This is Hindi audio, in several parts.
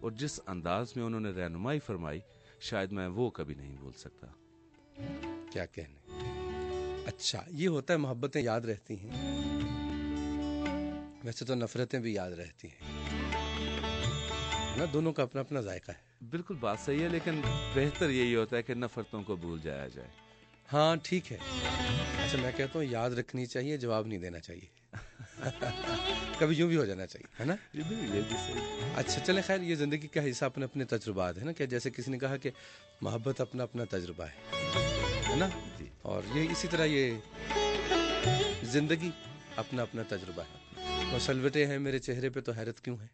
और जिस अंदाज में उन्होंने रहनुमाई फरमाई, शायद मैं वो कभी नहीं भूल सकता। क्या कहने। अच्छा, ये होता है, मोहब्बतें याद रहती हैं, वैसे तो नफरतें भी याद रहती हैं ना, दोनों का अपना अपना जायका है। बिल्कुल बात सही है, लेकिन बेहतर यही होता है कि नफरतों को भूल जाया जाए। हाँ ठीक है। अच्छा, मैं कहता हूँ याद रखनी चाहिए, जवाब नहीं देना चाहिए। कभी यूं भी हो जाना चाहिए, है ना। ये भी सही। अच्छा चले, खैर ये ज़िंदगी का हिस्सा, अपने अपने तजुर्बात है ना, कि जैसे किसी ने कहा कि मोहब्बत अपना अपना तजुर्बा है ना। जी। और ये इसी तरह ये ज़िंदगी अपना अपना तजुर्बा है। मसलवटें हैं मेरे चेहरे पे तो हैरत क्यों है,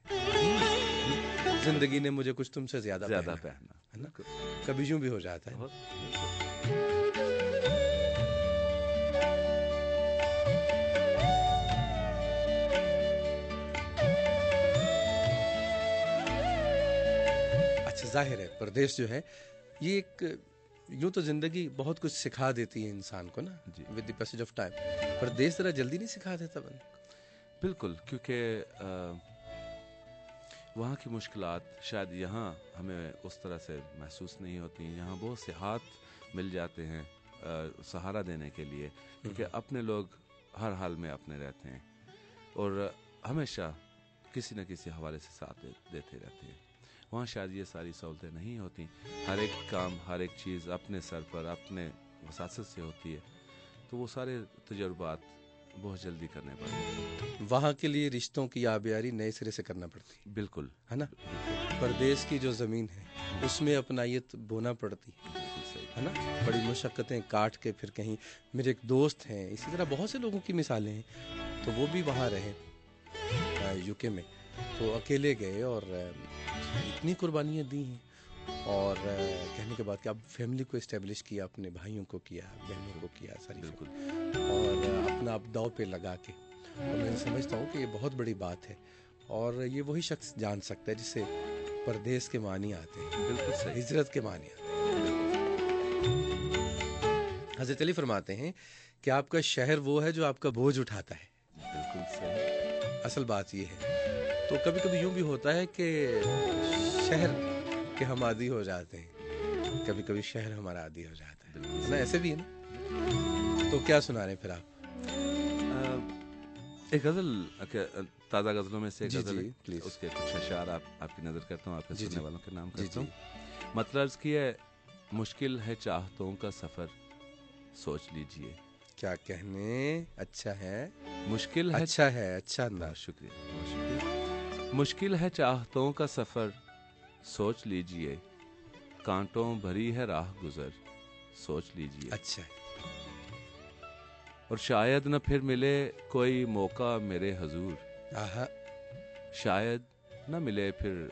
ज़िंदगी ने मुझे कुछ तुमसे ज़्यादा पहना, है ना। कभी यूं भी हो जाता है। अच्छा, जाहिर है परदेश जो है ये एक, यूं तो ज़िंदगी बहुत कुछ सिखा देती है इंसान को ना, with the passage of time. परदेश ज़रा जल्दी नहीं सिखा देता बंदा। बिल्कुल, क्योंकि वहाँ की मुश्किलात शायद यहाँ हमें उस तरह से महसूस नहीं होती। यहाँ बहुत से हाथ मिल जाते हैं सहारा देने के लिए, क्योंकि अपने लोग हर हाल में अपने रहते हैं और हमेशा किसी न किसी हवाले से साथ देते रहते हैं। वहाँ शायद ये सारी सहूलतें नहीं होती। हर एक काम, हर एक चीज़ अपने सर पर, अपने वसासत से होती है, तो वो सारे तजुर्बात बहुत जल्दी करने पड़ते हैं। वहाँ के लिए रिश्तों की आबियारी नए सिरे से करना पड़ती है। बिल्कुल, है ना। परदेश की जो ज़मीन है उसमें अपनायत बोना पड़ती है ना, बड़ी मुशक्क़तें काट के फिर कहीं। मेरे एक दोस्त हैं, इसी तरह बहुत से लोगों की मिसालें हैं, तो वो भी वहाँ रहे यूके में, तो अकेले गए और इतनी कुर्बानियाँ दी हैं, और कहने के बाद कि अब फैमिली को इस्टेब्लिश किया, अपने भाइयों को किया, बहनों को किया, सारी बिल्कुल, और अपना आप दाव पे लगा के। और मैं समझता हूँ कि ये बहुत बड़ी बात है, और ये वही शख्स जान सकता है जिसे परदेश के मानी आते हैं। बिल्कुल सही, हिजरत के मानी आते हैं। हज़रत अली फरमाते हैं कि आपका शहर वो है जो आपका बोझ उठाता है। बिल्कुल सही। असल बात ये है। तो कभी कभी यूं भी होता है कि शहर के हम आदी हो जाते हैं, कभी कभी शहर हमारा आदी हो जाता है ना, ऐसे भी है ना। तो क्या सुना रहे हैं फिर आप? एक गज़ल, ताज़ा गज़लों में से एक गज़ल है, प्लीज उसके कुछ अशार आपकी नज़र करता हूँ, आपके सुनने वालों के नाम करता हूँ। मतलब अर्ज़ की है, मुश्किल है चाहतों का सफ़र, सोच लीजिए। क्या कहने। अच्छा है, मुश्किल है, अच्छा है, अच्छा अंदाज। शुक्रिया, बहुत शुक्रिया। मुश्किल है चाहतों का सफ़र, सोच लीजिए। कांटों भरी है राह गुज़र, सोच लीजिए। अच्छा है। और शायद न फिर मिले कोई मौका मेरे हजूर, आहा, शायद न मिले फिर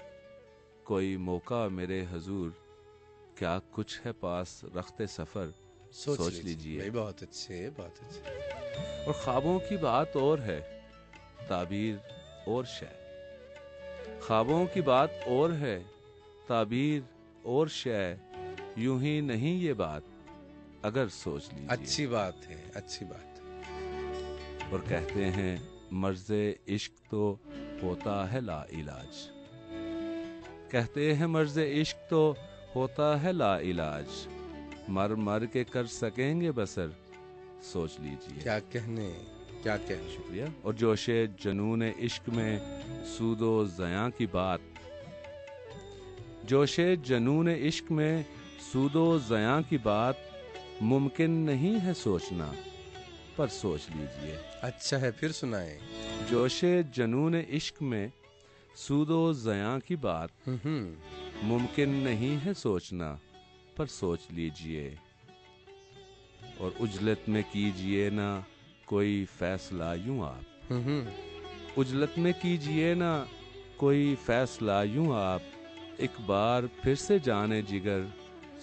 कोई मौका मेरे हजूर। क्या कुछ है पास रखते सफ़र, सोच लीजिए। बहुत अच्छे, बहुत अच्छे। और ख्वाबों की बात और है, ताबीर और शय। ख्वाबों की बात और है, ताबीर और शय। यूं ही नहीं ये बात, अगर सोच लीजिए। अच्छी बात है, अच्छी बात। और कहते हैं मर्ज़े इश्क तो होता है ला इलाज। कहते हैं मर्ज़े इश्क तो होता है ला इलाज। मर मर के कर सकेंगे बसर, सोच लीजिए। क्या कहने, क्या कहने। शुक्रिया। और जोशे जनून इश्क में सूदो ज़यां की बात, जोशे जनून इश्क में सूदो ज़यां की बात। मुमकिन नहीं है सोचना, पर सोच लीजिए। अच्छा है, फिर सुनाए। जोशे जनून इश्क में सूदो ज़यां की बात। मुमकिन नहीं है सोचना, पर सोच लीजिए। और उजलत में कीजिए ना कोई फैसला यूं आप। उजलत में कीजिए ना कोई फैसला यूं आप। एक बार फिर से जाने जिगर,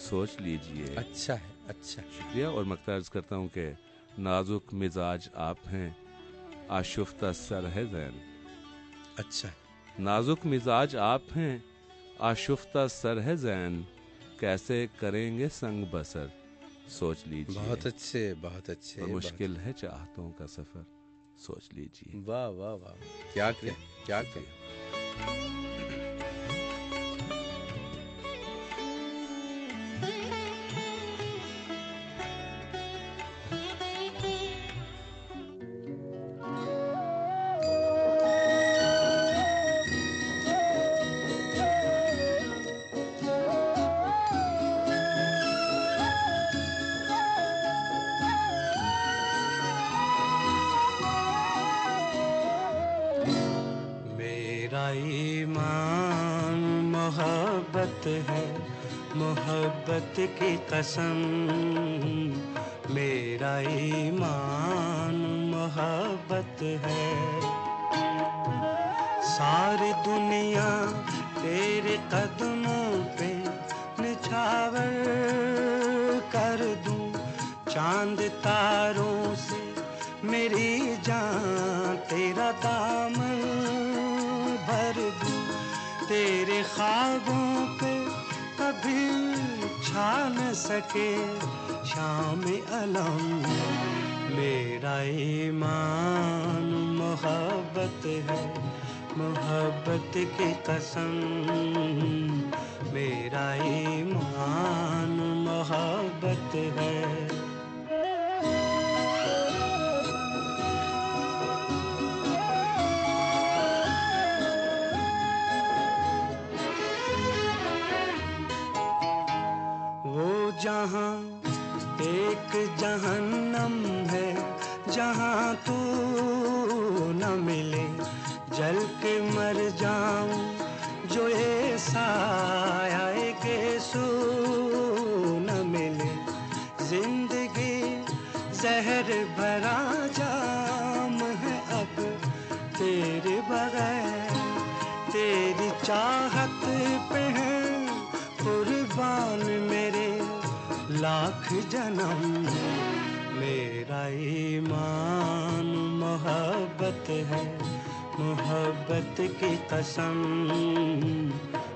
सोच लीजिए। अच्छा है, अच्छा। शुक्रिया। और मख्तार्ज करता हूँ कि नाजुक मिजाज आप हैं, आशुफ्ता सर है ज़ैन। अच्छा, नाजुक मिजाज आप हैं, आशुफ्ता सर है ज़ैन। कैसे करेंगे संग बसर, सोच लीजिए। बहुत अच्छे, बहुत अच्छे। और मुश्किल है चाहतों का सफ़र, सोच लीजिए। वाह वाह वाह, क्या क्या, क्या क्या। मोहब्बत है, मोहब्बत की कसम, मेरा ईमान मोहब्बत है। सारी दुनिया तेरे कदमों पे निछावर कर दूं, चांद तारों से मेरी जान तेरा दामन भर दूं, तेरे ख्वाबों पे कभी छा न सके शाम अलम, मेरा ईमान मोहब्बत है, मोहब्बत की कसम, मेरा ईमान मोहब्बत है। वो जहां एक जहन्नम है, जहां तू न मिले, जल के मर जाऊं जो ये साया के सू न मिले, जिंदगी जहर भरा जाम है अब तेरे बगैर, तेरी चाहत पे है कुर्बान मेरे लाख जन्म, मेरा ईमान मोहब्बत है, मोहब्बत की कसम,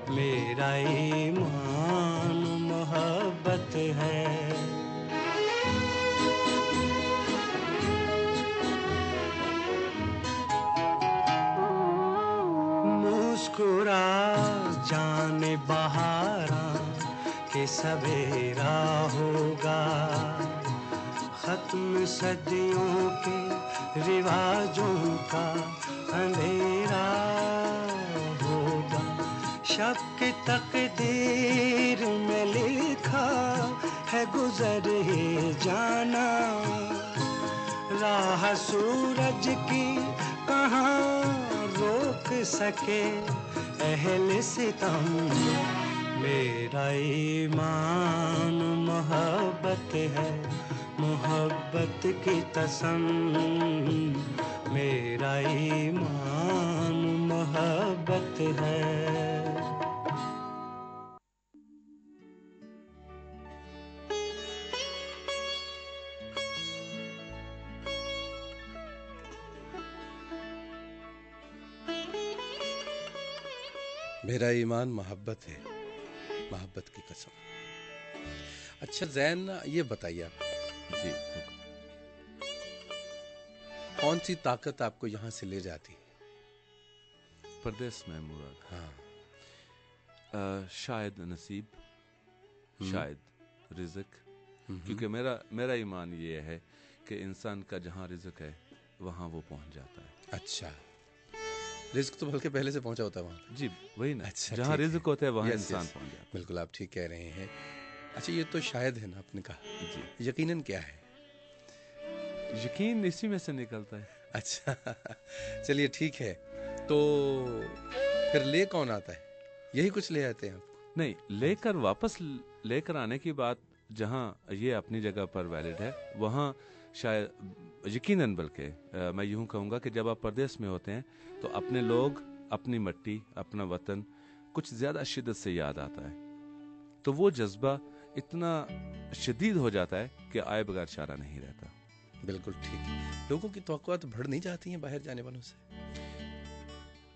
मेरा ईमान मोहब्बत है। मुस्कुरा जाने बहारा के सवेरा होगा, खत्म सदियों के रिवाजों का अंधेरा होगा, शब की तकदीर में लिखा है गुजर ही जाना, राह सूरज की कहाँ रोक सके अहले सितम, मेरा ईमान मोहब्बत है, मोहब्बत की कसम, मेरा ईमान मोहब्बत है। मेरा ईमान मोहब्बत है, मोहब्बत की कसम। अच्छा जैन, ये बताइए आप जी, कौन सी ताकत आपको यहाँ से ले जाती है? परदेश में मुराद, हाँ, शायद नसीब, शायद रिज़्क, क्योंकि मेरा ईमान ये है कि इंसान का जहाँ रिज़्क है वहाँ वो पहुँच जाता है। अच्छा, रिस्क तो बल्कि पहले से पहुंचा होता है वहाँ। जी वही ना, अच्छा, जहाँ रिज़्क होता है वहाँ यस, इंसान यस, पहुँच जाता बिल्कुल आप ठीक कह रहे हैं। अच्छा, ये तो शायद है ना आपने कहा, है। जी, यकीनन क्या है? यकीन इसी में से निकलता है। अच्छा चलिए ठीक है, तो फिर ले कौन आता है? यही कुछ ले आते हैं आप? नहीं, लेकर वापस लेकर आने की बात जहाँ ये अपनी जगह पर वैलिड है, वहाँ शायद यकीनन, बल्कि मैं यूँ कहूँगा कि जब आप परदेश में होते हैं तो अपने लोग, अपनी मिट्टी, अपना वतन कुछ ज़्यादा शिद्दत से याद आता है, तो वो जज्बा इतना शदीद हो जाता है कि आए बगैर चारा नहीं रहता। बिल्कुल ठीक। लोगों की तवक्कुआत बढ़ नहीं जाती हैं बाहर जाने वालों से?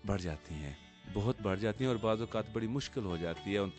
बढ़ जाती हैं, बहुत बढ़ जाती हैं, और बाज़ औक़ात बड़ी मुश्किल हो जाती है उन